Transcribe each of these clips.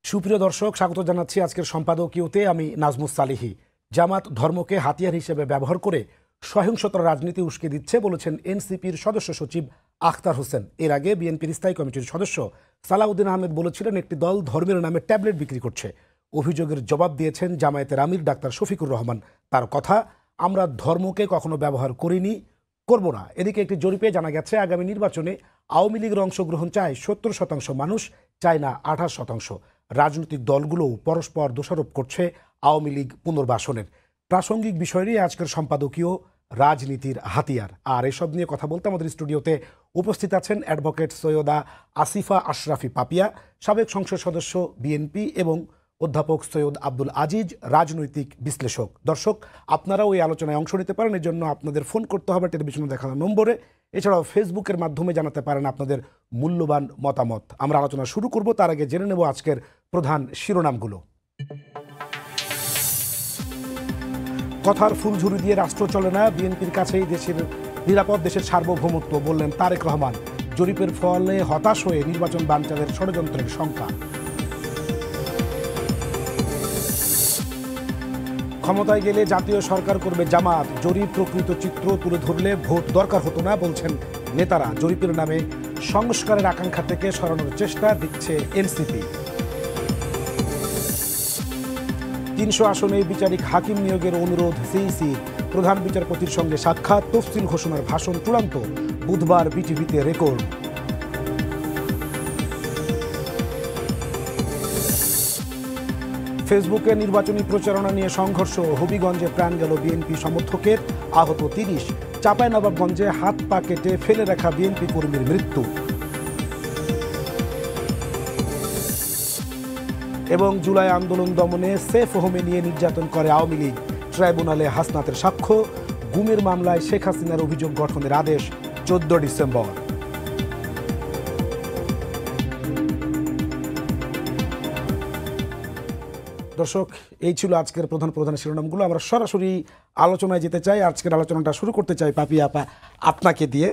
সুপ্রিয় দর্শক, স্বাগত জানাচ্ছি আজকের সম্পাদকীয়তে। আমি নাজমুস সালিহি। জামাত ধর্মকে হাতিয়ার হিসেবে ব্যবহার করে সহিংসতার রাজনীতি উস্কে দিচ্ছে বলেছেন এনসিপির সদস্য সচিব আখতার হোসেন। এর আগে বিএনপির স্থায়ী কমিটির সদস্য সালাউদ্দিন আহমেদ বলেছিলেন একটি দল ধর্মের নামে ট্যাবলেট বিক্রি করছে। অভিযোগের জবাব দিয়েছেন জামায়াতের আমির ডাক্তার শফিকুর রহমান। তার কথা, আমরা ধর্মকে কখনো ব্যবহার করিনি, করব না। এদিকে একটি জরিপে জানা গেছে আগামী নির্বাচনে আওয়ামী লীগের অংশগ্রহণ চায় 70% মানুষ, চায় না 28%। রাজনৈতিক দলগুলোও পরস্পর দোষারোপ করছে আওয়ামী লীগ পুনর্বাসনের। প্রাসঙ্গিক বিষয় নিয়ে আজকের সম্পাদকীয় রাজনীতির হাতিয়ার। আর এসব নিয়ে কথা বলতে আমাদের স্টুডিওতে উপস্থিত আছেন অ্যাডভোকেট সৈয়দা আসিফা আশরাফি পাপিয়া, সাবেক সংসদ সদস্য বিএনপি, এবং অধ্যাপক সৈয়দ আব্দুল আজিজ, রাজনৈতিক বিশ্লেষক। দর্শক, আপনারাও এই আলোচনায় অংশ নিতে পারেন। এর জন্য আপনাদের ফোন করতে হবে টেলিভিশনে দেখানো নম্বরে। এছাড়াও ফেসবুকের মাধ্যমে জানাতে পারেন আপনাদের মূল্যবান মতামত। আমরা আলোচনা শুরু করব, তার আগে জেনে নেব আজকের প্রধান শিরোনামগুলো। কথার ফুলঝুরি দিয়ে রাষ্ট্র চলে না, বিএনপির কাছেই দেশের নিরাপদ, দেশের সার্বভৌমত্ব, বললেন তারেক রহমান। জরিপের ফলে হতাশ হয়ে নির্বাচন বানচালের ষড়যন্ত্রের শঙ্কা। ক্ষমতায় গেলে জাতীয় সরকার করবে জামাত, জরিপ প্রকৃত চিত্র তুলে ধরলে ভোট দরকার হতো না, বলছেন নেতারা। জরিপের নামে সংস্কারের আকাঙ্ক্ষা থেকে সরানোর চেষ্টা দিচ্ছে এনসিপি। 300 আসনে বিচারিক হাকিম নিয়োগের অনুরোধ সিইসি, প্রধান বিচারপতির সঙ্গে সাক্ষাৎ, তফসিল ঘোষণার ভাষণ চূড়ান্ত, বুধবার বিটিভিতে রেকর্ড। ফেসবুকে নির্বাচনী প্রচারণা নিয়ে সংঘর্ষ, হবিগঞ্জে প্রাণ গেল বিএনপি সমর্থকের, আহত 30। চাঁপাইনবাবগঞ্জে হাত পা কেটে ফেলে রাখা বিএনপি কর্মীর মৃত্যু। এবং জুলাই আন্দোলন দমনে সেফ হোমে নিয়ে নির্যাতন করে আওয়ামী লীগ, ট্রাইব্যুনালে হাসনাতের সাক্ষ্য। গুমের মামলায় শেখ হাসিনার অভিযোগ গঠনের আদেশ 14 ডিসেম্বর। দর্শক, এই ছিল আজকের প্রধান শিরোনামগুলো। আমরা সরাসরি আলোচনায় যেতে চাই। আজকের আলোচনাটা শুরু করতে চাই পাপিয়া আপা আপনাকে দিয়ে।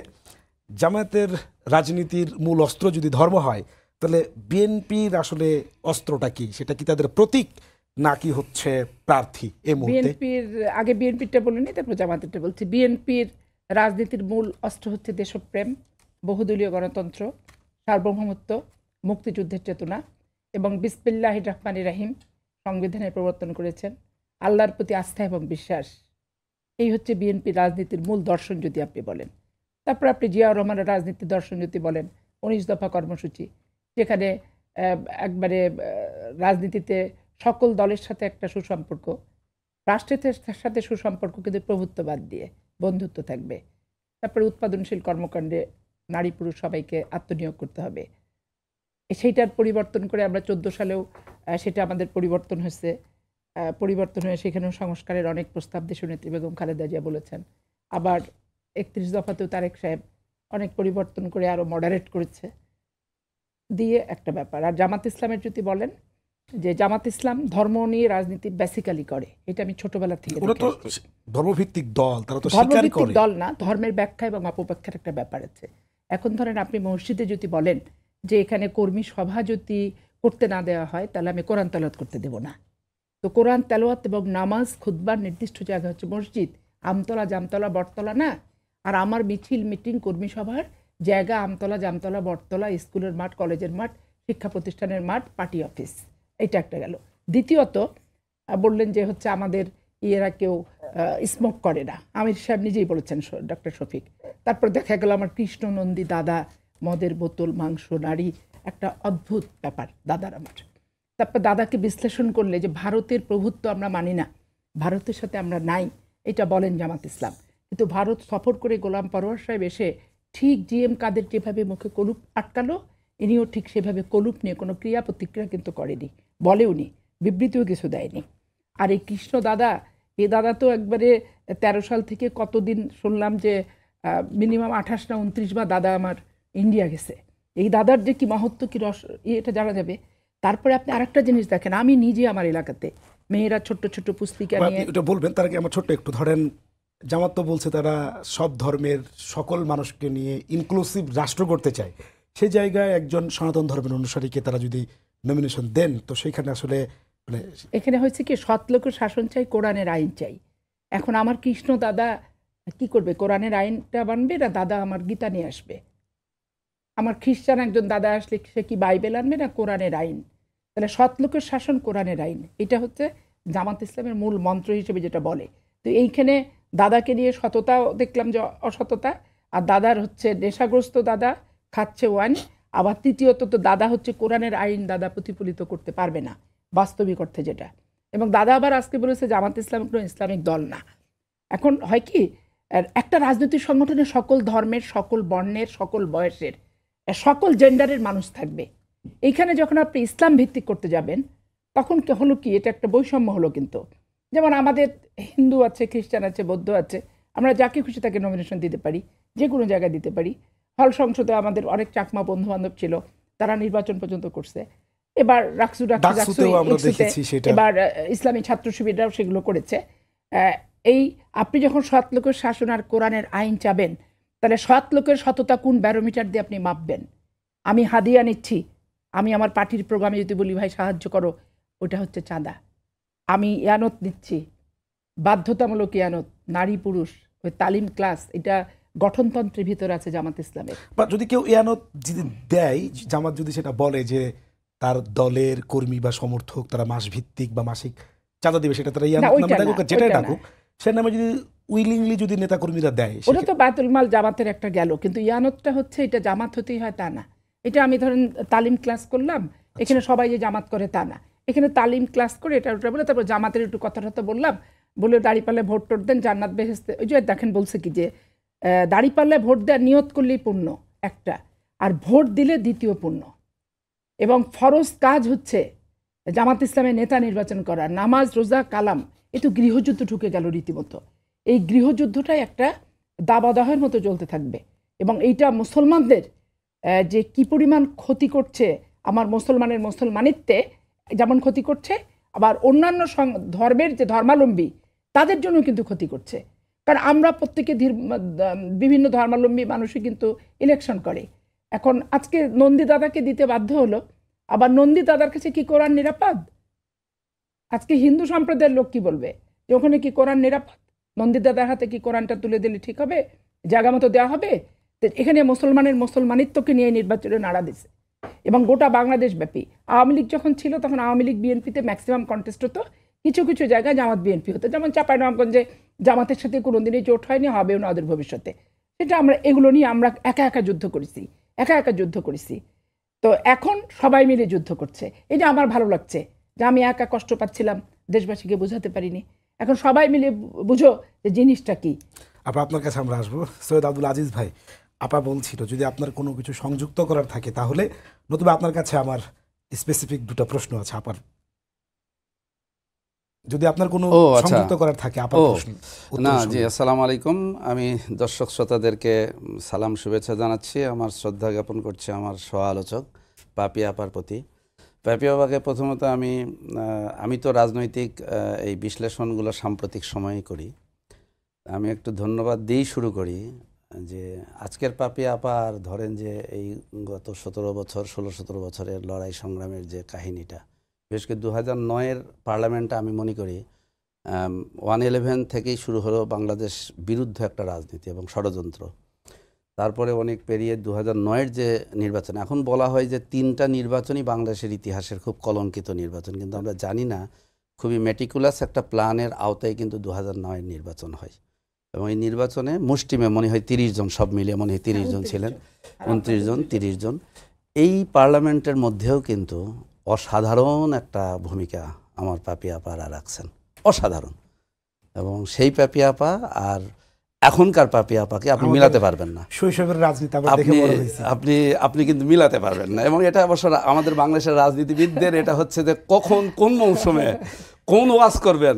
জামায়াতের রাজনীতির মূল অস্ত্র যদি ধর্ম হয়, তাহলে বিএনপির আসলে অস্ত্রটা কি? সেটা কি তাদের প্রতীক নাকি হচ্ছে প্রার্থী? এই মুহূর্তে আগে বিএনপিটা বলিনি, তারপর জামায়াতেরটা বলছি। বিএনপির রাজনীতির মূল অস্ত্র হচ্ছে দেশপ্রেম, বহুদলীয় গণতন্ত্র, সার্বভৌমত্ব, মুক্তিযুদ্ধের চেতনা এবং বিসমিল্লাহির রহমানির রহিম সংবিধানের প্রবর্তন করেছেন, আল্লাহর প্রতি আস্থা এবং বিশ্বাস। এই হচ্ছে বিএনপির রাজনীতির মূল দর্শন যদি আপনি বলেন। তারপর আপনি জিয়াউর রহমানের রাজনীতির দর্শন যদি বলেন, 19 দফা কর্মসূচি, যেখানে একবারে রাজনীতিতে সকল দলের সাথে একটা সুসম্পর্ক, রাষ্ট্রের সাথে সুসম্পর্ক, কিন্তু প্রভুত্ববাদ দিয়ে বন্ধুত্ব থাকবে। তারপরে উৎপাদনশীল কর্মকাণ্ডে নারী পুরুষ সবাইকে আত্মনিয়োগ করতে হবে। সেইটার পরিবর্তন করে আমরা 14 সালেও সেটা আমাদের পরিবর্তন হয়ে সেখানেও সংস্কারের অনেক প্রস্তাব দেশনেত্রী বেগম খালেদা জিয়া বলেছেন। আবার 31 দফাতেও তারেক সাহেব অনেক পরিবর্তন করে আরও মডারেট করেছে দিয়ে একটা ব্যাপার। আর জামাত ইসলামের যদি বলেন, যে জামাত ইসলাম ধর্ম নিয়ে রাজনীতি বেসিক্যালি করে, এটা আমি ছোটবেলা থেকে ধর্মভিত্তিক দল, তারা তো ধর্মভিত্তিক দল না, ধর্মের ব্যাখ্যা এবং অপব্যাখ্যার একটা ব্যাপার আছে। এখন ধরেন আপনি মসজিদে যদি বলেন যে এখানে কর্মী সভা যদি করতে না দেওয়া হয়, তাহলে আমি কোরআন তেলাওয়াত করতে দেব না। তো কোরআন তেলাওয়াত এবং নামাজ খুতবার নির্দিষ্ট জায়গা হচ্ছে মসজিদ, আমতলা, জামতলা, বটতলা না। আর আমার মিছিল, মিটিং, কর্মী সভার জায়গা আমতলা, জামতলা, বটতলা, স্কুলের মাঠ, কলেজের মাঠ, শিক্ষা প্রতিষ্ঠানের মাঠ, পার্টি অফিস। এটা একটা গেল। দ্বিতীয়ত বললেন যে হচ্ছে আমাদের এরা কেউ স্মোক করে না, আমির সাহেব নিজেই বলেছেন, ডক্টর শফিক। তারপর দেখা গেল আমার কৃষ্ণনন্দী দাদা, মদের বোতল, মাংস, নারী, একটা অদ্ভুত ব্যাপার দাদার আমার। তারপর দাদাকে বিশ্লেষণ করলে যে ভারতের প্রভুত্ব আমরা মানি না, ভারতের সাথে আমরা নাই, এটা বলেন জামাত ইসলাম। কিন্তু ভারত সফর করে গোলাম পরোয়ার সাহেব এসে ঠিক জিএম কাদের যেভাবে মুখে কলুপ আটকালো, ইনিও ঠিক সেভাবে কলুপ নিয়ে কোনো ক্রিয়া প্রতিক্রিয়া কিন্তু করেনি, বলেওনি, বিবৃতিও কিছু দেয়নি। আর এই কৃষ্ণ দাদা, এই দাদা তো একবারে 13 সাল থেকে কতদিন শুনলাম যে মিনিমাম 28 না 29 বার দাদা আমার ইন্ডিয়া গেছে। এই দাদার যে কি মাহাত্ম্য, কি রস, এটা জানা যাবে। তারপরে আপনি আরেকটা জিনিস দেখেন, আমি নিজে আমার এলাকাতে মেয়েরা ছোট্ট ছোট্ট পুস্তিকা নিয়ে, এটা বলবেন তার আগে আমার ছোট্ট একটু ধরেন, জামাত তো বলছে তারা সব ধর্মের সকল মানুষকে নিয়ে ইনক্লুসিভ রাষ্ট্র করতে চায়। সেই জায়গায় একজন সনাতন ধর্মের অনুসারীকে তারা যদি নমিনেশন দেন, তো সেইখানে আসলে মানে এখানে হয়েছে কি, সৎ লোকের শাসন চাই, কোরআনের আইন চাই। এখন আমার কৃষ্ণ দাদা কি করবে, কোরআনের আইনটা মানবে না দাদা আমার গীতা নিয়ে আসবে? আমার খ্রিস্টান একজন দাদা আসলে সে কি বাইবেল আনবে না কোরআনের আইন? তাহলে সৎ লোকের শাসন, কোরআনের আইন, এটা হচ্ছে জামাত ইসলামের মূল মন্ত্র হিসেবে যেটা বলে। তো এইখানে দাদাকে নিয়ে সততাও দেখলাম যে অসততা, আর দাদার হচ্ছে নেশাগ্রস্ত দাদা, খাচ্ছে ওয়াইন, আবার তৃতীয়ত তো দাদা হচ্ছে কোরআনের আইন দাদা প্রতিফলিত করতে পারবে না বাস্তবিক অর্থে যেটা। এবং দাদা আবার আজকে বলেছে জামাত ইসলাম কোনো ইসলামিক দল না। এখন হয় কি, একটা রাজনৈতিক সংগঠনে সকল ধর্মের, সকল বর্ণের, সকল বয়সের, সকল জেন্ডারের মানুষ থাকবে। এইখানে যখন আপনি ইসলাম ভিত্তিক করতে যাবেন তখন হলো কি, এটা একটা বৈষম্য হলো। কিন্তু যেমন আমাদের হিন্দু আছে, খ্রিস্টান আছে, বৌদ্ধ আছে, আমরা যাকে খুশি তাকে নমিনেশন দিতে পারি, যে কোনো জায়গায় দিতে পারি। হল সংসদে আমাদের অনেক চাকমা বন্ধু বান্ধব ছিল, তারা নির্বাচন পর্যন্ত করছে। এবার এবার ইসলামী ছাত্র শিবিররাও সেগুলো করেছে। এই আপনি যখন সৎ লোকের শাসন আর কোরআনের আইন চাবেন, তাহলে সৎ লোকের সততা কোন ব্যারোমিটার দিয়ে আপনি মাপবেন? আমি হাদিয়া নিচ্ছি, আমি আমার পার্টির প্রোগ্রামে যদি বলি ভাই সাহায্য করো, ওটা হচ্ছে চাঁদা। আমি ইয়ানত নিচ্ছি, বাধ্যতামূলক ইয়ানত, নারী পুরুষ, ওই তালিম ক্লাস, এটা গঠনতন্ত্রের ভিতরে আছে জামাত ইসলামের। বা যদি কেউ ইয়ানত যদি দেয়, জামাত যদি সেটা বলে যে তার দলের কর্মী বা সমর্থক তারা মাস ভিত্তিক বা মাসিক চাঁদা দিবে, সেটা তারা ইয়ানত নামে ডাকুক, যেটাই ডাকুক, সে নামে যদি উইলিংলি যদি নেতা কর্মীরা দেয়, ওটা তো বায়তুল মাল জামাতের একটা গেল। কিন্তু ইয়ানতটা হচ্ছে এটা জামাত হতেই হয় তা না। এটা আমি ধরেন তালিম ক্লাস করলাম, এখানে সবাই যে জামাত করে তা না। এখানে তালিম ক্লাস করে এটা ওটা বলে তারপর জামাতের একটু কথাটা বললাম, বলে দাঁড়িপাল্লে ভোট টোট দেন, জান্নাত বেহেশতে। ওই যে দেখেন বলছে কি যে দাঁড়িপাল্লে ভোট দেওয়ার নিয়ত করলেই পুণ্য একটা, আর ভোট দিলে দ্বিতীয় পুণ্য। এবং ফরজ কাজ হচ্ছে জামাত ইসলামের নেতা নির্বাচন করা, নামাজ রোজা কালাম, এ তো গৃহযুদ্ধ ঢুকে গেল রীতিমতো। এই গৃহযুদ্ধটাই একটা দাবাদহের মতো চলতে থাকবে। এবং এইটা মুসলমানদের যে কি পরিমাণ ক্ষতি করছে, আমার মুসলমানের মুসলমানিত্বে যেমন ক্ষতি করছে, আবার অন্যান্য ধর্মের যে ধর্মাবলম্বী তাদের জন্য কিন্তু ক্ষতি করছে। কারণ আমরা প্রত্যেকে বিভিন্ন ধর্মাবলম্বী মানুষই কিন্তু ইলেকশন করে। এখন আজকে নন্দী দাদাকে দিতে বাধ্য হলো, আবার নন্দী দাদার কাছে কি কোরআন নিরাপদ? আজকে হিন্দু সম্প্রদায়ের লোক কি বলবে যে ওখানে কি কোরআন নিরাপদ? নন্দী দাদার হাতে কি কোরআনটা তুলে দিলে ঠিক হবে, জায়গা মতো দেওয়া হবে? এখানে মুসলমানের মুসলমানিত্বকে নিয়ে নির্বাচনে নাড়া দিছে। এবং গোটা বাংলাদেশ ব্যাপী আওয়ামী লীগ যখন ছিল তখন আওয়ামী লীগ বিএনপিতে ম্যাক্সিমাম কন্টেস্ট হতো, কিছু কিছু জায়গায় জামাত বিএনপি হতো। যেমন চাঁপাইনবাবগঞ্জে জামাতের সাথে কোনোদিনই জোট হয়নি, হবেও না ওদের ভবিষ্যতে। সেটা আমরা এগুলো নিয়ে আমরা একা একা যুদ্ধ করেছি। তো এখন সবাই মিলে যুদ্ধ করছে, এটা আমার ভালো লাগছে যে আমি একা কষ্ট পাচ্ছিলাম, দেশবাসীকে বোঝাতে পারিনি। এখন সবাই মিলে বুঝো যে জিনিসটা কি। আপনার কাছে আমরা আসবো। সৈয়দ আব্দুল আজিজ ভাই, আপা বলছিল যদি আপনার কোনো কিছু সংযুক্ত করার থাকে তাহলে, নতুবা আপনার কাছে আমার স্পেসিফিক দুটো প্রশ্ন আছে আপার, যদি আপনার কোনো সংযুক্ত করার থাকে আপার প্রশ্ন। না জি, আসসালামু আলাইকুম। আমি দর্শক শ্রোতাদেরকে সালাম শুভেচ্ছা জানাচ্ছি, আমার শ্রদ্ধা জ্ঞাপন করছি আমার সহ আলোচক পাপি আপার প্রতি। পাপি আপাকে প্রথমত আমি তো রাজনৈতিক এই বিশ্লেষণগুলো সাম্প্রতিক সময়েই করি, আমি একটু ধন্যবাদ দিয়েই শুরু করি যে আজকের পাপি আপার ধরেন যে এই গত 16-17 বছরের লড়াই সংগ্রামের যে কাহিনীটা, বিশেষ করে 2009-এর পার্লামেন্টে আমি মনে করি 111 থেকেই শুরু হলো বাংলাদেশ বিরুদ্ধে একটা রাজনীতি এবং ষড়যন্ত্র। তারপরে অনেক পেরিয়ে 2009-এর যে নির্বাচন, এখন বলা হয় যে 3টা নির্বাচনই বাংলাদেশের ইতিহাসের খুব কলঙ্কিত নির্বাচন, কিন্তু আমরা জানি না খুবই মেটিকুলাস একটা প্ল্যানের আওতায় কিন্তু 2009-এর নির্বাচন হয়। এবং এই নির্বাচনে মুষ্টিমে মনে হয় 30 জন, সব মিলিয়ে মনে হয় 30 জন ছিলেন, 29 জন। এই পার্লামেন্টের মধ্যেও কিন্তু অসাধারণ একটা ভূমিকা আমার পাপি আপা রাখছেন, অসাধারণ। এবং সেই পাপি আপা আর এখনকার পাপি আপাকে আপনি মিলাতে পারবেন না। শৈশবের রাজনীতি আপনি কিন্তু মিলাতে পারবেন না। এবং এটা অবশ্য আমাদের বাংলাদেশের রাজনীতিবিদদের এটা হচ্ছে যে কখন কোন মৌসুমে কোন ওয়াজ করবেন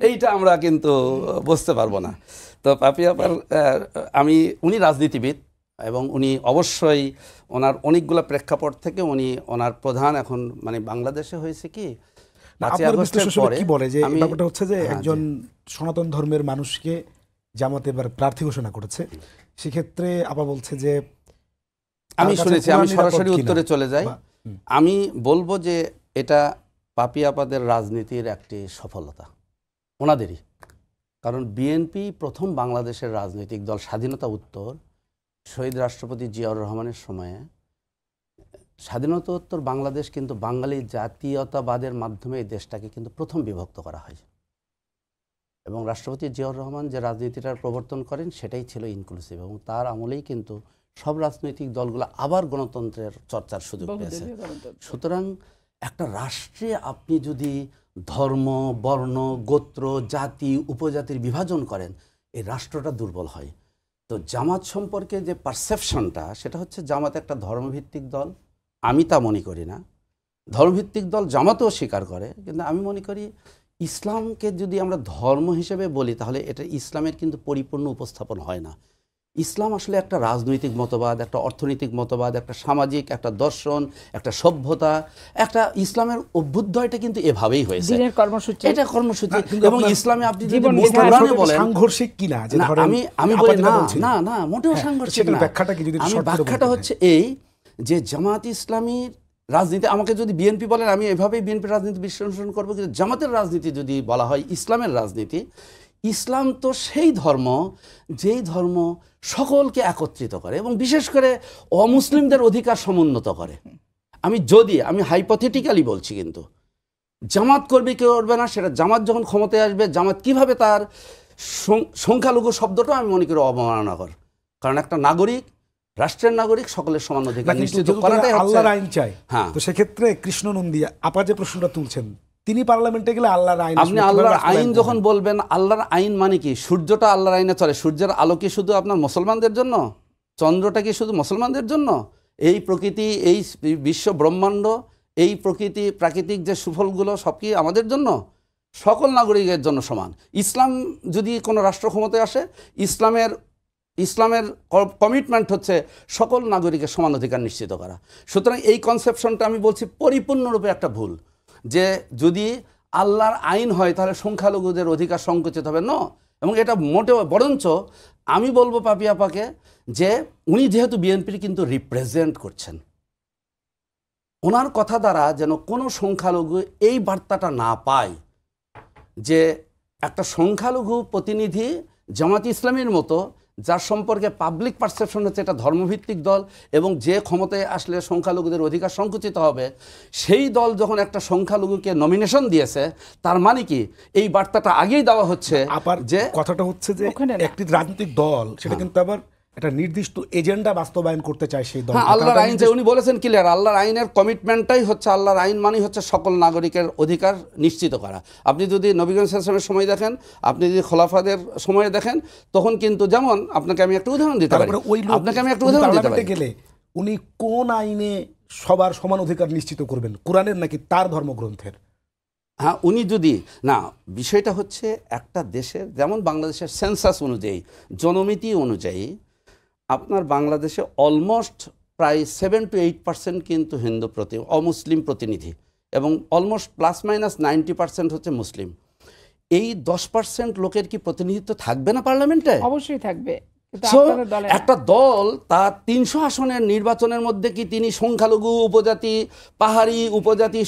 এইটা আমরা কিন্তু বুঝতে পারবো না। তো পাপি আপার উনি রাজনীতিবিদ এবং উনি অবশ্যই ওনার অনেকগুলো প্রেক্ষাপট থেকে ওনার প্রধান এখন মানে বাংলাদেশে হয়েছে কি কি বলে যে ব্যাপারটা হচ্ছে যে একজন সনাতন ধর্মের মানুষকে জামাত এবার প্রার্থী ঘোষণা করেছে, সেক্ষেত্রে আপা বলছে যে আমি শুনেছি, আমি সরাসরি উত্তরে চলে যাই, আমি বলবো যে এটা পাপিয়াপাদের রাজনীতির একটি সফলতা ওনাদেরই, কারণ বিএনপি প্রথম বাংলাদেশের রাজনৈতিক দল স্বাধীনতা উত্তর শহীদ রাষ্ট্রপতি জিয়াউর রহমানের সময়ে। স্বাধীনতা উত্তর বাংলাদেশ কিন্তু বাঙালি জাতীয়তাবাদের মাধ্যমে এই দেশটাকে কিন্তু প্রথম বিভক্ত করা হয়, এবং রাষ্ট্রপতি জিয়াউর রহমান যে রাজনীতিটার প্রবর্তন করেন সেটাই ছিল ইনক্লুসিভ, এবং তার আমলেই কিন্তু সব রাজনৈতিক দলগুলো আবার গণতন্ত্রের চর্চার সুযোগ পেয়েছে। সুতরাং একটা রাষ্ট্রে আপনি যদি ধর্ম, বর্ণ, গোত্র, জাতি, উপজাতির বিভাজন করেন, এই রাষ্ট্রটা দুর্বল হয়। তো জামাত সম্পর্কে যে পারসেপশনটা, সেটা হচ্ছে জামাত একটা ধর্মভিত্তিক দল। আমি তা মনে করি না। ধর্মভিত্তিক দল জামাতও স্বীকার করে, কিন্তু আমি মনে করি ইসলামকে যদি আমরা ধর্ম হিসেবে বলি তাহলে এটা ইসলামের কিন্তু পরিপূর্ণ উপস্থাপন হয় না। ইসলাম আসলে একটা রাজনৈতিক মতবাদ, একটা অর্থনৈতিক মতবাদ, একটা সামাজিক, একটা দর্শন, একটা সভ্যতা, একটা ইসলামের অভ্যুদয়টা কিন্তু এভাবেই হয়েছে, দিনের কর্মসূচি, এটা কর্মসূচি। এবং ইসলামে আপনি যদি জীবন কোরআনে বলেন সাংঘর্ষিক কিনা, যে না, ধরেন আমি বলি আপাতত না বলছি। না না মোটেও সাংঘর্ষিক সেটার না। ব্যাখ্যাটা কি যদি আমি শর্ট করে ব্যাখ্যাটা বলতেন? হচ্ছে এই যে জামাত ইসলামীর রাজনীতি, আমাকে যদি বিএনপি বলেন আমি এভাবেই বিএনপির রাজনীতি বিশ্লেষণ করবো, কিন্তু জামাতের রাজনীতি যদি বলা হয় ইসলামের রাজনীতি, ইসলাম তো সেই ধর্ম যেই ধর্ম সকলকে একত্রিত করে এবং বিশেষ করে অমুসলিমদের অধিকার সমুন্নত করে। আমি হাইপোথেটিক্যালি বলছি, কিন্তু জামাত করবে কি করবে না সেটা জামাত যখন ক্ষমতায় আসবে, জামাত কিভাবে তার সংখ্যালঘু শব্দটা আমি মনে করি অবমাননাকর, কারণ একটা নাগরিক, রাষ্ট্রের নাগরিক, সকলের সমান অধিকার নিশ্চিত করাটাই হচ্ছে আল্লাহর আইন চাই। হ্যাঁ, তো সেক্ষেত্রে কৃষ্ণ নন্দী আপা যে প্রশ্নটা তুলছেন, তিনি পার্লামেন্টে গেলে আল্লাহর আইন, আপনি আল্লাহর আইন যখন বলবেন, আল্লাহর আইন মানে কি? সূর্যটা আল্লাহর আইনে চলে, সূর্যের আলো কি শুধু আপনার মুসলমানদের জন্য? চন্দ্রটা কি শুধু মুসলমানদের জন্য? এই প্রকৃতি, এই বিশ্ব ব্রহ্মাণ্ড, এই প্রকৃতি, প্রাকৃতিক যে সুফলগুলো সব কি আমাদের জন্য? সকল নাগরিকের জন্য সমান। ইসলাম যদি কোনো রাষ্ট্র ক্ষমতায় আসে, ইসলামের কমিটমেন্ট হচ্ছে সকল নাগরিকের সমান অধিকার নিশ্চিত করা। সুতরাং এই কনসেপশনটা আমি বলছি পরিপূর্ণরূপে একটা ভুল, যে যদি আল্লাহর আইন হয় তাহলে সংখ্যালঘুদের অধিকার সংকুচিত হবে না। এবং এটা মোটেও, বরঞ্চ আমি বলবো পাপিয়াপাকে যে উনি যেহেতু বিএনপির কিন্তু রিপ্রেজেন্ট করছেন, ওনার কথা দ্বারা যেন কোনো সংখ্যালঘু এই বার্তাটা না পায় যে একটা সংখ্যালঘু প্রতিনিধি জামাত ইসলামীর মতো, যার সম্পর্কে পাবলিক পারসেপশন হচ্ছে এটা ধর্মভিত্তিক দল এবং যে ক্ষমতায় আসলে সংখ্যালঘুদের অধিকার সংকুচিত হবে, সেই দল যখন একটা সংখ্যালঘুকে নমিনেশন দিয়েছে, তার মানে কি এই বার্তাটা আগেই দেওয়া হচ্ছে। আবার যে কথাটা হচ্ছে যে একটি রাজনৈতিক দল সেটা কিন্তু আবার একটা নির্দিষ্ট এজেন্ডা বাস্তবায়ন করতে চায় সেই দল। হ্যাঁ, আল্লাহর আইন যে উনি বলেছেন ক্লিয়ার, আল্লাহর আইনের কমিটমেন্টটাই হচ্ছে, আল্লাহর আইন মানে হচ্ছে সকল নাগরিকের অধিকার নিশ্চিত করা। আপনি যদি নবীগঞ্জ সাল্লামের সময় দেখেন, আপনি যদি খোলাফাদের সময়ে দেখেন, তখন কিন্তু যেমন আপনাকে আমি একটা উদাহরণ দিতে পারি, গেলে উনি কোন আইনে সবার সমান অধিকার নিশ্চিত করবেন, কোরআনের নাকি তার ধর্মগ্রন্থের? হ্যাঁ, উনি যদি না, বিষয়টা হচ্ছে একটা দেশের, যেমন বাংলাদেশের সেন্সাস অনুযায়ী, জনমিতি অনুযায়ী আপনার বাংলাদেশে অলমোস্ট প্রায় 7 to 8% কিন্তু হিন্দু অমুসলিম প্রতিনিধি, এবং অলমোস্ট +- 90% হচ্ছে মুসলিম। এই 10% লোকের কি প্রতিনিধিত্ব থাকবে না পার্লামেন্টে? অবশ্যই থাকবে। একটা দল তার 300 আসনের নির্বাচনের মধ্যে কি তিনি সংখ্যালঘু, উপজাতি, পাহাড়ি, উপজাতি,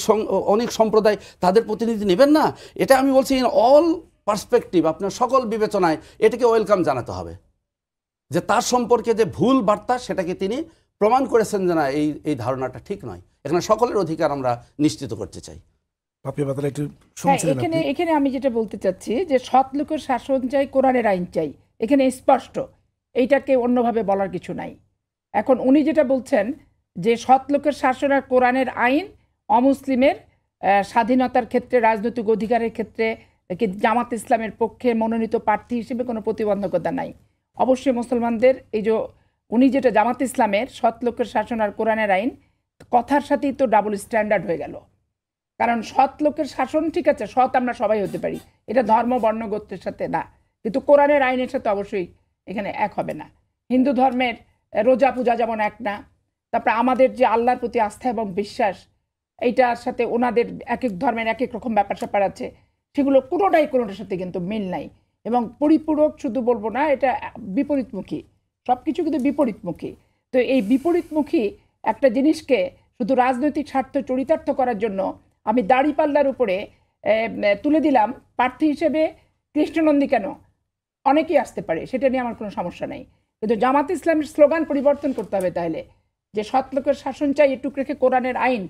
অনেক সম্প্রদায়, তাদের প্রতিনিধি নেবেন না? এটা আমি বলছি ইন অল পার্সপেক্টিভ, আপনার সকল বিবেচনায় এটাকে ওয়েলকাম জানাতে হবে, যে তার সম্পর্কে যে ভুল বার্তা সেটাকে তিনি প্রমাণ করেছেন যে না, এই ধারণাটা ঠিক নয়। এখানে সকলের অধিকার আমরা নিশ্চিত করতে চাই। এখানে আমি যেটা বলতে চাচ্ছি যে সৎ লোকের শাসন চাই, কোরআনের আইন চাই, এখানে স্পষ্ট, এইটাকে অন্যভাবে বলার কিছু নাই। এখন উনি যেটা বলছেন যে সৎ লোকের শাসন আর কোরআনের আইন, অমুসলিমের স্বাধীনতার ক্ষেত্রে, রাজনৈতিক অধিকারের ক্ষেত্রে জামাত ইসলামের পক্ষে মনোনীত প্রার্থী হিসেবে কোনো প্রতিবন্ধকতা নাই। অবশ্যই মুসলমানদের এই যে উনি যেটা জামাত ইসলামের সৎ লোকের শাসন আর কোরআনের আইন, কথার সাথেই তো ডাবল স্ট্যান্ডার্ড হয়ে গেল। কারণ সৎ লোকের শাসন ঠিক আছে, সৎ আমরা সবাই হতে পারি, এটা ধর্ম, বর্ণ, গোত্রের সাথে না, কিন্তু কোরআনের আইনের সাথে অবশ্যই এখানে এক হবে না। হিন্দু ধর্মের রোজা পূজা যেমন এক না, তারপরে আমাদের যে আল্লাহর প্রতি আস্থা এবং বিশ্বাস, এইটার সাথে ওনাদের এক এক ধর্মের এক এক রকম ব্যাপার স্যাপার আছে, সেগুলো কোনোটার সাথে কিন্তু মিল নাই। এবং পরিপূরক শুধু বলবো না, এটা বিপরীতমুখী, সব কিছু কিন্তু বিপরীতমুখী। তো এই বিপরীতমুখী একটা জিনিসকে শুধু রাজনৈতিক স্বার্থ চরিতার্থ করার জন্য আমি দাড়িপাল্লার উপরে তুলে দিলাম প্রার্থী হিসেবে কৃষ্ণনন্দী কেন, অনেকেই আসতে পারে, সেটা নিয়ে আমার কোনো সমস্যা নেই। কিন্তু জামাত ইসলামের স্লোগান পরিবর্তন করতে হবে তাহলে, যে সৎ লোকের শাসন চাই একটু রেখে কোরআনের আইন,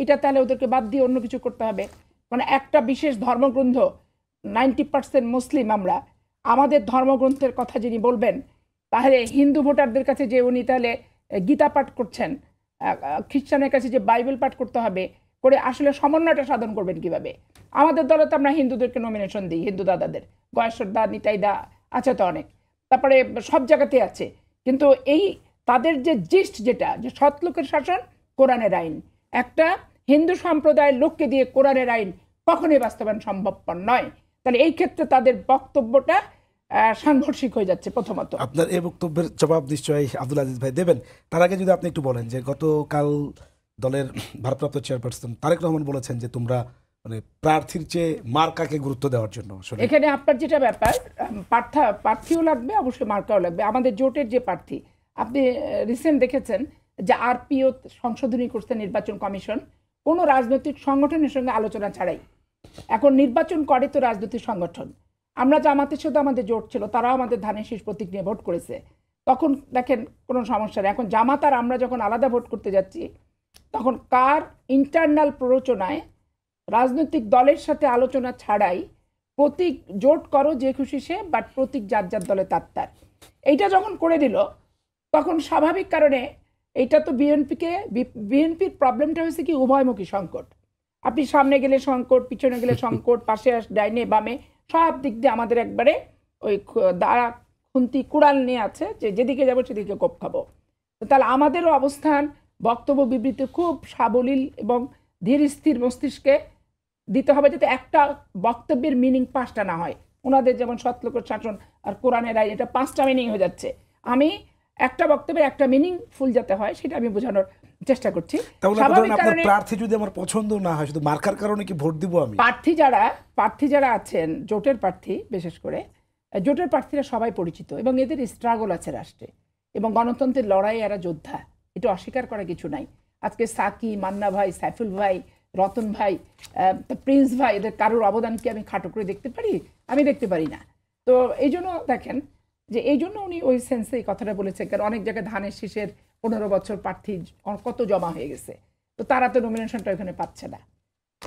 এটা তাহলে ওদেরকে বাদ দিয়ে অন্য কিছু করতে হবে। মানে একটা বিশেষ ধর্মগ্রন্থ, 90% মুসলিম আমরা, আমাদের ধর্মগ্রন্থের কথা যিনি বলবেন, তাহলে হিন্দু ভোটারদের কাছে যে উনি তাহলে গীতা পাঠ করছেন, খ্রিস্টানের কাছে যে বাইবেল পাঠ করতে হবে করে আসলে সমন্বয়টা সাধন করবেন কিভাবে? আমাদের দলে তো আমরা হিন্দুদেরকে নমিনেশন দিই, হিন্দু দাদাদের, গয়েশ্বরদা, নিতাইদা আছে তো অনেক, তারপরে সব জায়গাতে আছে। কিন্তু এই তাদের যে জিস্ট যেটা, যে সৎ লোকের শাসন, কোরআনের আইন, একটা হিন্দু সম্প্রদায়ের লোককে দিয়ে কোরআনের আইন কখনোই বাস্তবায়ন সম্ভবপর নয়। তাহলে এই ক্ষেত্রে তাদের বক্তব্যটা সাংঘর্ষিক হয়ে যাচ্ছে। প্রথমত আপনার এই বক্তব্যের জবাব নিশ্চয়ই আব্দুল আজিজ ভাই দেবেন। তার আগে যদি আপনি একটু বলেন যে গতকাল দলের ভারপ্রাপ্ত চেয়ারপারসন তারেক রহমান বলেছেন যে তোমরা মানে প্রার্থীর চেয়ে মার্কাকে গুরুত্ব দেওয়ার জন্য। এখানে আপনার যেটা ব্যাপার, প্রার্থীও লাগবে, অবশ্যই মার্কাও লাগবে। আমাদের জোটের যে প্রার্থী, আপনি রিসেন্ট দেখেছেন যে আরপিও সংশোধনী করছে নির্বাচন কমিশন, কোনো রাজনৈতিক সংগঠনের সঙ্গে আলোচনা ছাড়াই। এখন নির্বাচন করে তো রাজনৈতিক সংগঠন। আমরা জামাতের সাথে আমাদের জোট ছিল, তারাও আমাদের ধানের শীষ প্রতীক নিয়ে ভোট করেছে, তখন দেখেন কোনো সমস্যা নেই। এখন জামাত আর আমরা যখন আলাদা ভোট করতে যাচ্ছি, তখন কার ইন্টারনাল প্ররোচনায় রাজনৈতিক দলের সাথে আলোচনা ছাড়াই প্রতীক জোট করো যে খুশি সে, বাট প্রতীক যার যার দলে তার। এইটা যখন করে দিল, তখন স্বাভাবিক কারণে এইটা তো বিএনপির প্রবলেমটা হয়েছে কি উভয়মুখী সংকট। আপনি সামনে গেলে সংকট, পিছনে গেলে সংকট, পাশে ডাইনে বামে সব দিক দিয়ে আমাদের একবারে ওই দাঁড়া খুন্তি কুড়াল নিয়ে আছে, যে যেদিকে যাবো সেদিকে কোপ খাবো। তাহলে আমাদেরও অবস্থান, বক্তব্য বিবৃতি খুব সাবলীল এবং ধীর স্থির মস্তিষ্কে দিতে হবে, যাতে একটা বক্তব্যের মিনিং 5টা না হয়। ওনাদের যেমন সৎ লোকের শাসন আর কোরআনের আইন, এটা 5টা মিনিং হয়ে যাচ্ছে। আমি একটা বক্তব্যের একটা মিনিং ফুল যাতে হয় সেটা আমি বোঝানোর চেষ্টা করছি। প্রার্থী যদি আমার পছন্দ না হয়, শুধু মার্কার কারণে কি ভোট দিব আমি? প্রার্থী যারা আছেন, জোটের প্রার্থী, বিশেষ করে জোটের প্রার্থীরা সবাই পরিচিত এবং এদের স্ট্রাগল আছে রাষ্ট্রে এবং গণতন্ত্রের লড়াই, এরা যোদ্ধা, এটা অস্বীকার করা কিছু নাই। আজকে সাকি, মান্না ভাই, সাইফুল ভাই, রতন ভাই, প্রিন্স ভাই, এদের কারোর অবদান কি আমি খাটো করে দেখতে পারি? আমি দেখতে পারি না। তো এই জন্য দেখেন যে এই জন্য উনি ওই সেন্সে এই কথাটা বলেছেন, কারণ অনেক জায়গায় ধানের শীষের 15 বছর প্রার্থী কত জমা হয়ে গেছে, তো তারা তো নমিনেশনটা ওখানে পাচ্ছে না।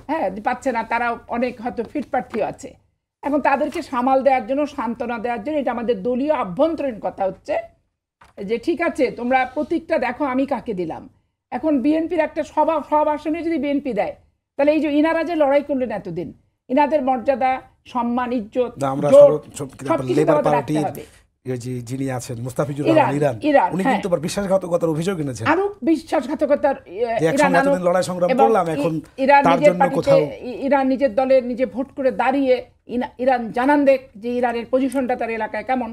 হ্যাঁ, পাচ্ছে না, তারা অনেক হয়তো ফিট প্রার্থীও আছে। এখন তাদেরকে সামাল দেওয়ার জন্য, সান্ত্বনা দেওয়ার জন্য, এটা আমাদের দলীয় আভ্যন্তরীণ কথা হচ্ছে যে ঠিক আছে তোমরা প্রতীকটা দেখো আমি কাকে দিলাম। এখন বিএনপির একটা সব আসনে যদি বিএনপি দেয়, তাহলে এই যে ইনারা যে লড়াই করলেন এতদিন, ইনাদের মর্যাদা, সম্মান, ইজ্জত, যিনি আছেন মুস্তাফিজুর রহমান ইরান, উনি কিন্তু বিশ্বাসঘাতকতার অভিযোগ এনেছেন। আরো বিশ্বাসঘাতকতার লড়াই সংগ্রাম করলাম, এখন তার জন্য কোথাও ইরান নিজের দলের নিজে ভোট করে দাঁড়িয়ে ইরান জানান দেখ যে ইরানের পজিশনটা তার এলাকায় কেমন।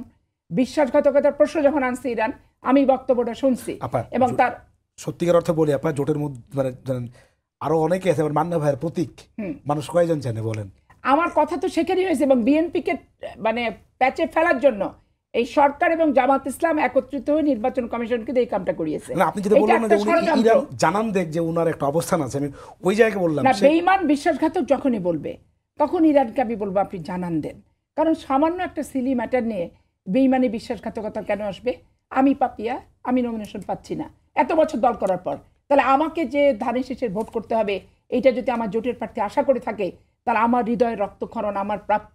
বিশ্বাসঘাতকতার প্রশ্ন যখন আনছে ইরান, আমি বক্তব্যটা শুনছি এবং তার সত্যিকার অর্থে বলি, আপনার জোটের মধ্যে মানে আরো অনেকে আছে, মান্না ভাইয়ের প্রতীক মানুষ কয়জন জানে বলেন? আমার কথা তো সেখানেই হয়েছে এবং বিএনপিকে মানে প্যাচে ফেলার জন্য এই সরকার এবং জামাত ইসলাম একত্রিত হয়ে নির্বাচন কমিশনকে এই কামটা করিয়েছে। না, আপনি যেটা বললেন যে উনি ইরান জানান দেখ যে ওনার একটা অবস্থান আছে, আমি ওই জায়গায় বললাম না, বেঈমান বিশ্বাসঘাতক যখনই বলবে তখন ইরানকে আমি বলবো আপনি জানান দেন, কারণ সামান্য একটা সিলি ম্যাটার নিয়ে বেঈমানি বিশ্বাসঘাতকতা কেন আসবে? আমি পাপিয়া, আমি নমিনেশন পাচ্ছি না এত বছর দল করার পর, তাহলে আমাকে যে ধানের শীষের ভোট করতে হবে, এইটা যদি আমার জোটের প্রার্থী আশা করে থাকে, তাহলে আমার হৃদয়ের রক্তক্ষরণ, আমার প্রাপ্য,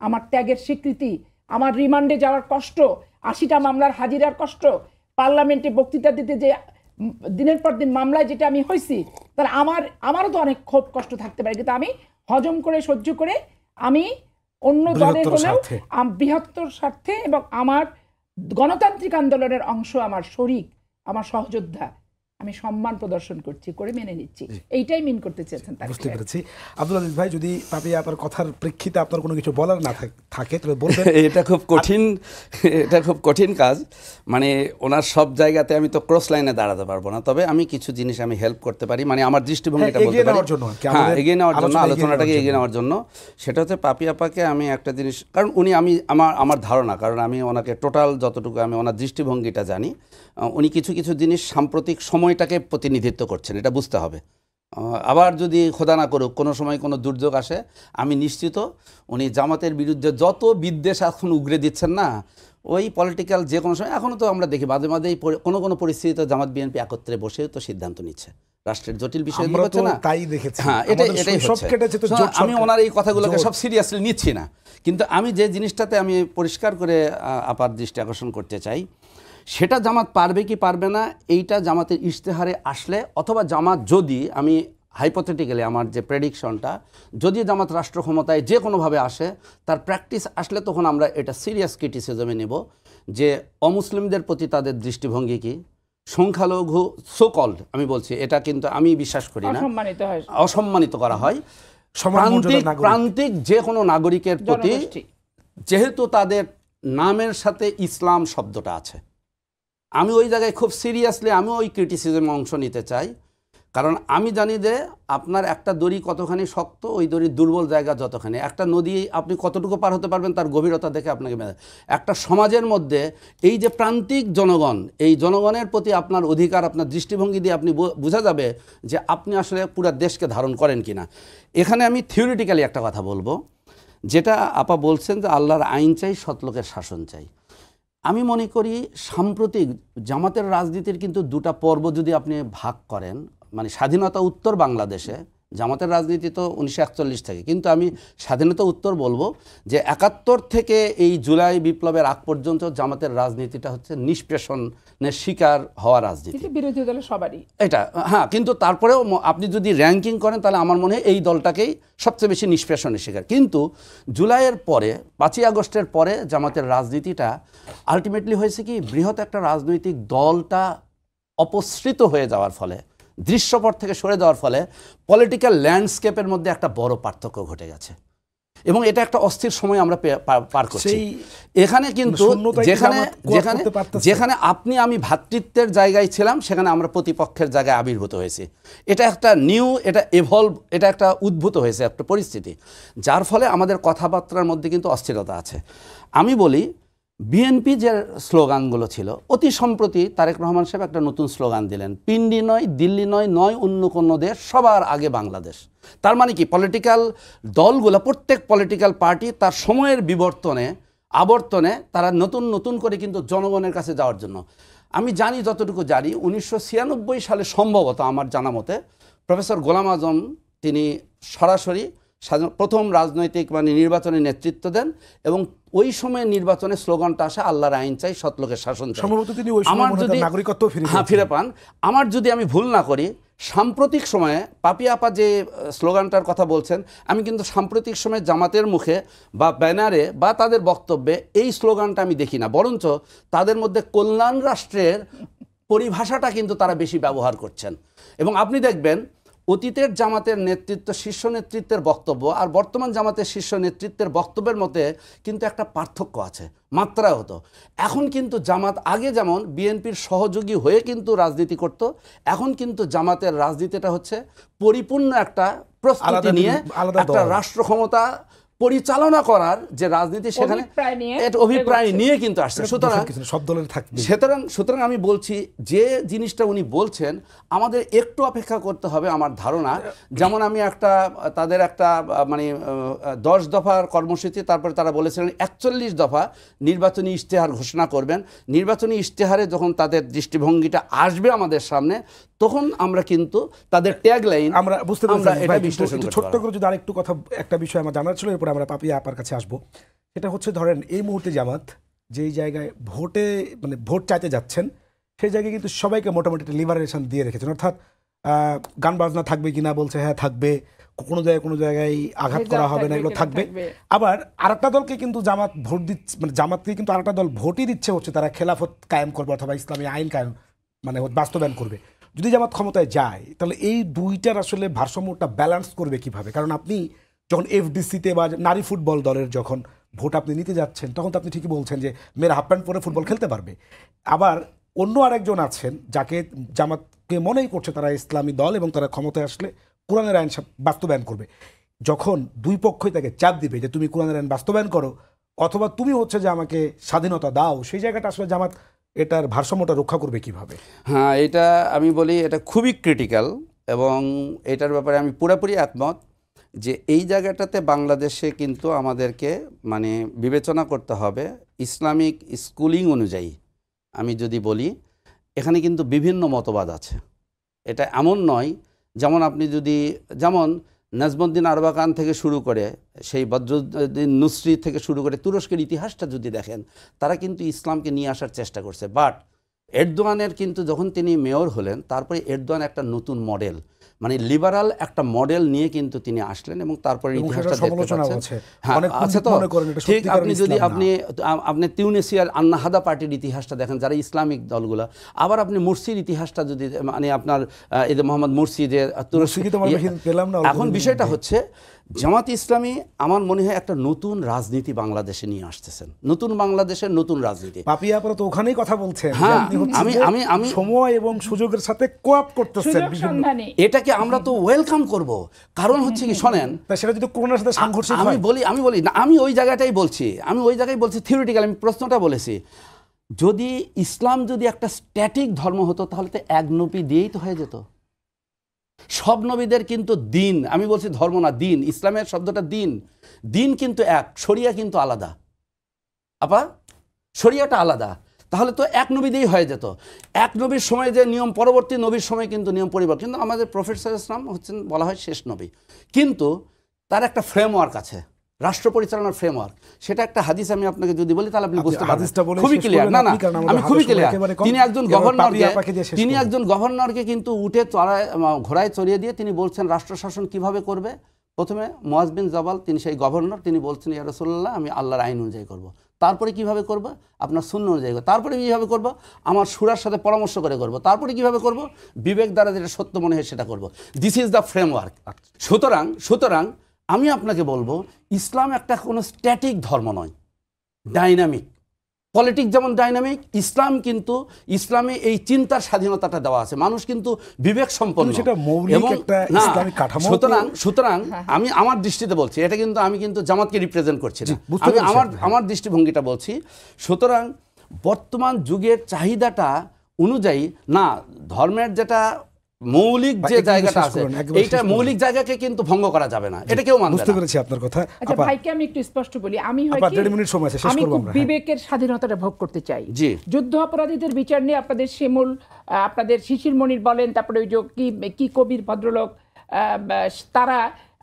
আমার ত্যাগের স্বীকৃতি, আমার রিমান্ডে যাওয়ার কষ্ট, 80টা মামলার হাজিরার কষ্ট, পার্লামেন্টে বক্তৃতা দিতে যে দিনের পর দিন মামলায় যেটা আমি হয়েছি, তাহলে আমারও তো অনেক ক্ষোভ কষ্ট থাকতে পারে, কিন্তু আমি হজম করে সহ্য করে আমি অন্য দলের হলেও বৃহত্তর স্বার্থে এবং আমার গণতান্ত্রিক আন্দোলনের অংশ, আমার শরিক, আমার সহযোদ্ধা, আমি সম্মান প্রদর্শন করছি, করে মেনে নিচ্ছি, এইটাই মিন করতে চেয়েছেন। বুঝতে পেরেছি। আব্দুল আজিজ ভাই, যদি পাপিয়া আপনার কথার প্রেক্ষিতে আপনার কোনো কিছু বলার না থাকে তবে বলবেন। এটা খুব কঠিন কাজ, মানে ওনার সব জায়গাতে আমি তো ক্রস লাইনে দাঁড়াতে পারবো না, তবে আমি কিছু জিনিস আমি হেল্প করতে পারি, মানে আমার দৃষ্টিভঙ্গিটা বলতে পারি, এগিয়ে নেওয়ার জন্য, আলোচনাটাকে এগিয়ে নেওয়ার জন্য। সেটা হচ্ছে পাপিয়াপাকে আমি একটা জিনিস, কারণ উনি আমার ধারণা, কারণ আমি ওনাকে টোটাল যতটুকু আমি ওনার দৃষ্টিভঙ্গিটা জানি, উনি কিছু জিনিস সাম্প্রতিক সময় সময়টাকে প্রতিনিধিত্ব করছেন, এটা বুঝতে হবে। আবার যদি খোদা না করুক কোনো সময় কোনো দুর্যোগ আসে, আমি নিশ্চিত উনি জামাতের বিরুদ্ধে যত বিদ্বেষ এখন উগরে দিচ্ছেন না, ওই পলিটিক্যাল যে কোনো সময়, এখনও তো আমরা দেখি মাঝে মাঝেই কোনো পরিস্থিতিতে জামাত বিএনপি একত্রে বসে তো সিদ্ধান্ত নিচ্ছে রাষ্ট্রের জটিল বিষয় হচ্ছে না। তাই দেখেছি। হ্যাঁ, এটাই হচ্ছে। আমি ওনার এই কথাগুলোকে সব সিরিয়াসলি নিচ্ছি না, কিন্তু আমি যে জিনিসটাতে আমি পরিষ্কার করে আপার দৃষ্টি আকর্ষণ করতে চাই, সেটা জামাত পারবে কি পারবে না, এইটা জামাতের ইশতেহারে আসলে, অথবা জামাত যদি, আমি হাইপোথেটিক্যালি আমার যে প্রেডিকশনটা, যদি জামাত রাষ্ট্র ক্ষমতায় যে কোনোভাবে আসে, তার প্র্যাকটিস আসলে তখন আমরা এটা সিরিয়াস ক্রিটিসিজমে নেব যে অমুসলিমদের প্রতি তাদের দৃষ্টিভঙ্গি কি, সংখ্যালঘু সোকল্ড, আমি বলছি এটা কিন্তু আমি বিশ্বাস করি না, অসম্মানিত করা হয় প্রান্তিক যে কোনো নাগরিকের প্রতি, যেহেতু তাদের নামের সাথে ইসলাম শব্দটা আছে। আমি ওই জায়গায় খুব সিরিয়াসলি আমি ওই ক্রিটিসিজমে অংশ নিতে চাই, কারণ আমি জানি যে আপনার একটা দড়ি কতখানি শক্ত, ওই দড়ির দুর্বল জায়গা যতখানি। একটা নদী আপনি কতটুকু পার হতে পারবেন তার গভীরতা দেখে আপনাকে একটা সমাজের মধ্যে এই যে প্রান্তিক জনগণ, এই জনগণের প্রতি আপনার অধিকার, আপনার দৃষ্টিভঙ্গি দিয়ে আপনি বোঝা যাবে যে আপনি আসলে পুরো দেশকে ধারণ করেন কিনা। এখানে আমি থিওরিটিক্যালি একটা কথা বলবো, যেটা আপা বলছেন যে আল্লাহর আইন চাই, সৎলোকের শাসন চাই। আমি মনে করি সাম্প্রতিক জামাতের রাজনীতির কিন্তু দুটা পর্ব যদি আপনি ভাগ করেন, মানে স্বাধীনতা উত্তর বাংলাদেশে জামাতের রাজনীতি তো 1941 থেকে, কিন্তু আমি স্বাধীনতা উত্তর বলবো যে 71 থেকে এই জুলাই বিপ্লবের আগ পর্যন্ত জামাতের রাজনীতিটা হচ্ছে নিষ্পেষণের শিকার হওয়া রাজনীতি, বিরোধী দলের সবারই এটা। হ্যাঁ, কিন্তু তারপরেও আপনি যদি র্যাঙ্কিং করেন তাহলে আমার মনে হয় এই দলটাকেই সবচেয়ে বেশি নিষ্পেষণের শিকার। কিন্তু জুলাইয়ের পরে, 5ই আগস্টের পরে জামাতের রাজনীতিটা আলটিমেটলি হয়েছে কি, বৃহৎ একটা রাজনৈতিক দলটা অপসৃত হয়ে যাওয়ার ফলে, দৃশ্যপট থেকে সরে যাওয়ার ফলে পলিটিক্যাল ল্যান্ডস্কেপের মধ্যে একটা বড় পার্থক্য ঘটে গেছে, এবং এটা একটা অস্থির সময় আমরা পার করছি। এখানে কিন্তু যেখানে আপনি আমি ভ্রাতৃত্বের জায়গায় ছিলাম, সেখানে আমরা প্রতিপক্ষের জায়গায় আবির্ভূত হয়েছি। এটা একটা নিউ, এটা এভলভ, এটা একটা উদ্ভূত হয়েছে একটা পরিস্থিতি, যার ফলে আমাদের কথাবার্তার মধ্যে কিন্তু অস্থিরতা আছে। আমি বলি বিএনপি যে স্লোগানগুলো ছিল, অতি সম্প্রতি তারেক রহমান সাহেব একটা নতুন স্লোগান দিলেন, পিন্ডি নয়, দিল্লি নয়, নয় অন্য কোনো দেশ, সবার আগে বাংলাদেশ। তার মানে কি, পলিটিক্যাল দলগুলো, প্রত্যেক পলিটিক্যাল পার্টি তার সময়ের আবর্তনে তারা নতুন করে কিন্তু জনগণের কাছে যাওয়ার জন্য। আমি জানি, যতটুকু জানি, 1996 সালে সম্ভবত আমার জানা মতে প্রফেসর গোলাম আজম তিনি সরাসরি প্রথম রাজনৈতিক নির্বাচনে নেতৃত্ব দেন, এবং ওই সময় নির্বাচনের স্লোগানটা আসে আল্লাহর আইন চাই, সৎলোকের শাসন চাই। আমার যদি ফিরে পান, আমার যদি আমি ভুল না করি, সাম্প্রতিক সময়ে পাপিয়া আপা যে স্লোগানটার কথা বলছেন, আমি কিন্তু সাম্প্রতিক সময়ে জামাতের মুখে বা ব্যানারে বা তাদের বক্তব্যে এই স্লোগানটা আমি দেখি না, বরঞ্চ তাদের মধ্যে কল্যাণ রাষ্ট্রের পরিভাষাটা কিন্তু তারা বেশি ব্যবহার করছেন। এবং আপনি দেখবেন অতীতের জামাতের নেতৃত্ব, শীর্ষ নেতৃত্বের বক্তব্য আর বর্তমান জামাতের শীর্ষ নেতৃত্বের বক্তব্যের মধ্যে কিন্তু একটা পার্থক্য আছে, মাত্রা হতো। এখন কিন্তু জামাত আগে যেমন বিএনপির সহযোগী হয়ে কিন্তু রাজনীতি করত, এখন কিন্তু জামাতের রাজনীতিটা হচ্ছে পরিপূর্ণ একটা প্রস্তুতি নিয়ে একটা রাষ্ট্র ক্ষমতা পরিচালনা করার যে রাজনীতি, সেখানে অভিপ্রায় নিয়ে কিন্তু আসছে। সুতরাং আমি বলছি, যে জিনিসটা উনি বলছেন আমাদের একটু অপেক্ষা করতে হবে আমার ধারণা। যেমন আমি তাদের একটা 10 দফার কর্মসূচি, তারপরে তারা বলেছিলেন 41 দফা নির্বাচনী ইশতেহার ঘোষণা করবেন। নির্বাচনী ইশতেহারে যখন তাদের দৃষ্টিভঙ্গিটা আসবে আমাদের সামনে, তখন আমরা কিন্তু তাদের ট্যাগলাইন আমরা বুঝতে পারছি। ছোট্ট করে যদি আরেকটু কথা, একটা বিষয় আমার জানার ছিল, এরপর আমরা পাপিয়া আপার কাছে আসবো। সেটা হচ্ছে, ধরেন এই মুহূর্তে জামাত যেই জায়গায় ভোট চাইতে যাচ্ছেন, সেই জায়গায় কিন্তু সবাইকে মোটামুটি একটা লিবারেশন দিয়ে রেখেছেন, অর্থাৎ গান বাজনা থাকবে কিনা বলছে হ্যাঁ থাকবে, কোনো জায়গায় আঘাত করা হবে না, এগুলো থাকবে। আবার আরেকটা দলকে কিন্তু জামাত ভোট দিচ্ছে, জামাতকে কিন্তু আরেকটা দল ভোটই দিচ্ছে, হচ্ছে তারা খেলাফত কায়েম করবে অথবা ইসলামী আইন কায়েম বাস্তবায়ন করবে। যদি জামাত ক্ষমতায় যায়, তাহলে এই দুইটার আসলে ভারসাম্যটা ব্যালেন্স করবে কিভাবে? কারণ আপনি যখন এফডিসিতে বা নারী ফুটবল দলের যখন ভোট আপনি নিতে যাচ্ছেন, তখন তো আপনি ঠিকই বলছেন যে মেয়েরা হাফ প্যান্ট পরে ফুটবল খেলতে পারবে। আবার অন্য আরেকজন আছেন যাকে জামাতকে মনেই করছে তারা ইসলামী দল এবং তারা ক্ষমতায় আসলে কোরআনের আইন বাস্তবায়ন করবে। যখন দুই পক্ষই তাকে চাপ দিবে যে তুমি কোরআনের আইন বাস্তবায়ন করো, অথবা তুমি হচ্ছে যে আমাকে স্বাধীনতা দাও, সেই জায়গাটা আসলে জামাত এটার ভারসাম্যটা রক্ষা করবে কিভাবে? হ্যাঁ, এটা আমি বলি এটা খুবই ক্রিটিক্যাল, এবং এটার ব্যাপারে আমি পুরোপুরি একমত যে এই জায়গাটাতে বাংলাদেশে কিন্তু আমাদেরকে মানে বিবেচনা করতে হবে ইসলামিক স্কুলিং অনুযায়ী। আমি যদি বলি এখানে কিন্তু বিভিন্ন মতবাদ আছে, এটা এমন নয় যেমন আপনি যদি যেমন নাজমুদ্দিন আরবাকান থেকে শুরু করে সেই বদরুদ্দিন নুসরি থেকে শুরু করে তুরস্কের ইতিহাসটা যদি দেখেন, তারা কিন্তু ইসলামকে নিয়ে আসার চেষ্টা করছে। বাট এরদোয়ানের কিন্তু যখন তিনি মেয়র হলেন, তারপরে এরদোয়ান একটা নতুন মডেল মানে লিবারাল একটা মডেল নিয়ে কিন্তু তিনি আসলেন, এবং তারপরে ইতিহাসটা দেখতে পাচ্ছেন। হ্যাঁ, আছে তো ঠিক। আপনি যদি আপনি তিউনিসিয়ার আন্নাহাদা পার্টির ইতিহাসটা দেখেন, যারা ইসলামিক দলগুলা, আবার আপনি মুরসির ইতিহাসটা যদি মানে আপনার এই যে মোহাম্মদ মুরসি যে এখন বিষয়টা হচ্ছে জামাত ইসলামী আমার মনে হয় একটা নতুন রাজনীতি বাংলাদেশে নিয়ে আসতেছেন, নতুন বাংলাদেশের নতুন রাজনীতি। পাপিয়া আপনি তো ওখানেই কথা বলছেন। হ্যাঁ, আমি সময় এবং সুযোগের সাথে কোঅ্যাপ করতেছেন। এটাকে আমরা তো ওয়েলকাম করব, কারণ হচ্ছে কি শোনেন, সেটা যদি করোনার সাথে সাংঘর্ষিক হয়, আমি বলি না, আমি ওই জায়গাটাই বলছি, থিওরিটিক্যাল আমি প্রশ্নটা বলেছি। যদি ইসলাম যদি একটা স্ট্যাটিক ধর্ম হতো, তাহলে তো এক নবী দিয়েই তো হয়ে যেত। সব নবীদের কিন্তু দিন, আমি বলছি ধর্ম না, দিন, ইসলামের শব্দটা দিন, দিন কিন্তু এক, শরিয়া কিন্তু আলাদা। আপা, শরিয়াটা আলাদা, তাহলে তো এক নবী দিয়েই হয়ে যেত। এক নবীর সময় যে নিয়ম, পরবর্তী নবীর সময় কিন্তু নিয়ম পরিবর্তন। কিন্তু আমাদের প্রফেট সাল্লাল্লাহু আলাইহি ওয়াসাল্লাম হচ্ছেন বলা হয় শেষ নবী, কিন্তু তার একটা ফ্রেমওয়ার্ক আছে, রাষ্ট্র পরিচালনার ফ্রেমওয়ার্ক। সেটা একটা হাদিস আমি আপনাকে যদি বলি তাহলে আপনি বুঝতে পারবেন, খুবই ক্লিয়ার। না, আমি খুবই ক্লিয়ার। তিনি একজন গভর্নরকে কিন্তু উঠে ঘোড়ায় চড়িয়ে দিয়ে তিনি বলছেন রাষ্ট্র শাসন কিভাবে করবে। প্রথমে মুআজ বিন জাবাল, তিনি সেই গভর্নর, তিনি বলছেন ইয়া রাসূলুল্লাহ, আমি আল্লাহর আইন অনুযায়ী করব। তারপরে কিভাবে করব? আপনার সুন্নাহ অনুযায়ী করব। তারপরে কিভাবে করব? আমার শূরার সাথে পরামর্শ করে করব। তারপরে কিভাবে করব? বিবেক দ্বারা যেটা সত্য মনে হয় সেটা করব। This is the framework. সুতরাং আমি আপনাকে বলবো ইসলাম একটা কোনো স্ট্যাটিক ধর্ম নয়, ডাইনামিক। পলিটিক্স যেমন ডাইনামিক, ইসলাম কিন্তু ইসলামে এই চিন্তার স্বাধীনতাটা দেওয়া আছে, মানুষ কিন্তু বিবেক সম্পন্ন। সুতরাং আমি আমার দৃষ্টিতে বলছি, এটা কিন্তু আমি কিন্তু জামাতকে রিপ্রেজেন্ট করছি না, আমি আমার দৃষ্টিভঙ্গিটা বলছি। সুতরাং বর্তমান যুগের চাহিদাটা অনুযায়ী না, ধর্মের যেটা মৌলিক যে জায়গাটা আছে, এইটা মৌলিক জায়গাকে কিন্তু ভঙ্গ করা যাবে না, এটা কেউ মানবে না। বুঝতে পেরেছি আপনার কথা। আচ্ছা ভাইকে আমি একটু স্পষ্ট বলি, আমি বিবেকের স্বাধীনতাটা ভোগ করতে চাই। যুদ্ধ অপরাধীদের বিচার নিয়ে আপনাদের শিমুল, আপনাদের শিশির মনির বলেন, তারপরে ওই যে কি কবির ভদ্রলোক, তারা,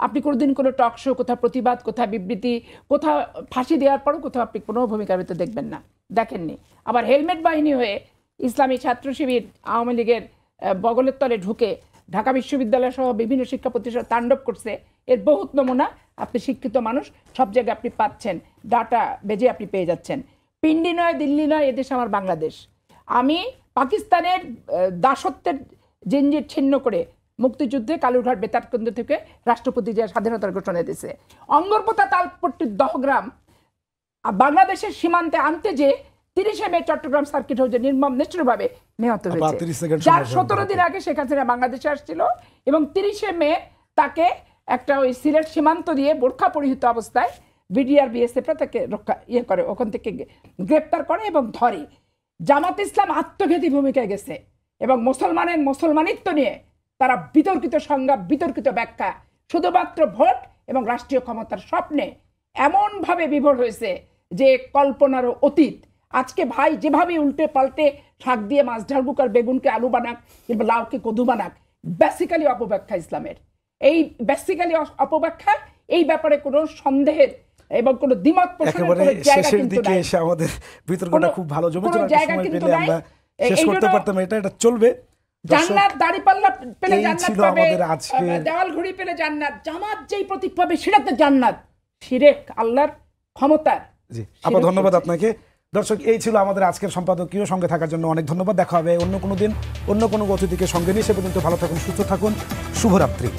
আপনি কোনোদিন কোনো টক শো, কোথাও প্রতিবাদ, কোথাও বিবৃতি, কোথাও ফাঁসি দেওয়ার পরও কোথাও আপনি কোনো ভূমিকার ভিতরে দেখবেন না, দেখেননি। আবার হেলমেট বাহিনী হয়ে ইসলামী ছাত্র শিবির, আওয়ামী লীগের বগলের তলে ঢুকে ঢাকা বিশ্ববিদ্যালয় সহ বিভিন্ন শিক্ষা প্রতিষ্ঠান তাণ্ডব করছে। এর বহুত নমুনা আপনি শিক্ষিত মানুষ, সব জায়গায় আপনি পাচ্ছেন, ডাটা বেজে আপনি পেয়ে যাচ্ছেন। পিন্ডি নয়, দিল্লি নয়, এদেশ আমার বাংলাদেশ। আমি পাকিস্তানের দাসত্বের জিঞ্জির ছিন্ন করে মুক্তিযুদ্ধে কালুরঘাট বেতার কেন্দ্র থেকে রাষ্ট্রপতি যে স্বাধীনতার ঘোষণা দিয়েছে, অঙ্গরপোতা তালপট্টির দহগ্রাম বাংলাদেশের সীমান্তে আনতে যে 30 মে চট্টগ্রাম সার্কিট হাউসে নির্মম নিষ্ঠুরভাবে নিহত হয়েছে, যার 17 দিন আগে শেখ হাসিনা বাংলাদেশে আসছিল, এবং 30 মে তাকে একটা ওই সিলেট সীমান্ত দিয়ে বোরখা পরিহিত অবস্থায় বিডিআর বিএসএফরা তাকে করে, ওখান থেকে গ্রেপ্তার করে এবং ধরে। জামাত ইসলাম আত্মঘাতী ভূমিকায় গেছে এবং মুসলমানের মুসলমানিত্ব নিয়ে তারা বিতর্কিত সংজ্ঞা, বিতর্কিত ব্যাখ্যা, শুধুমাত্র ভোট এবং রাষ্ট্রীয় ক্ষমতার স্বপ্নে এমনভাবে বিভোর হয়েছে যে কল্পনারও অতীত। আজকে ভাই যেভাবে উল্টে পাল্টে শাক দিয়ে মাছ ঢালবুক আর বেগুনকে আলু বানাক কিংবা লাউকে কদু বানাক, বেসিক্যালি অপব্যাখ্যা ইসলামের। এই বেসিক্যালি অপব্যাখ্যা, এই ব্যাপারে কোনো সন্দেহের এবং কোনো দ্বিমত পোষণের কোনো জায়গা কিন্তু নাই। আমাদের বিতর্কটা খুব ভালো জমেছে, জায়গা কিন্তু নাই, শেষ করতে পারতাম, এটা চলবে। জান্নাত দাড়িপাল্লা পেলে জান্নাত পাবে, দেওয়াল ঘড়ি পেলে জান্নাত। জামাত যেই প্রতীক পাবে সেটাতে জান্নাত, শিরক আল্লাহর ক্ষমতার। জি আপা, ধন্যবাদ আপনাকে। দর্শক, এই ছিল আমাদের আজকের সম্পাদকীয়। সঙ্গে থাকার জন্য অনেক ধন্যবাদ। দেখা হবে অন্য কোনো দিন অন্য কোনো অতিথিকে সঙ্গে নিয়ে। সে পর্যন্ত ভালো থাকুন, সুস্থ থাকুন, শুভরাত্রি।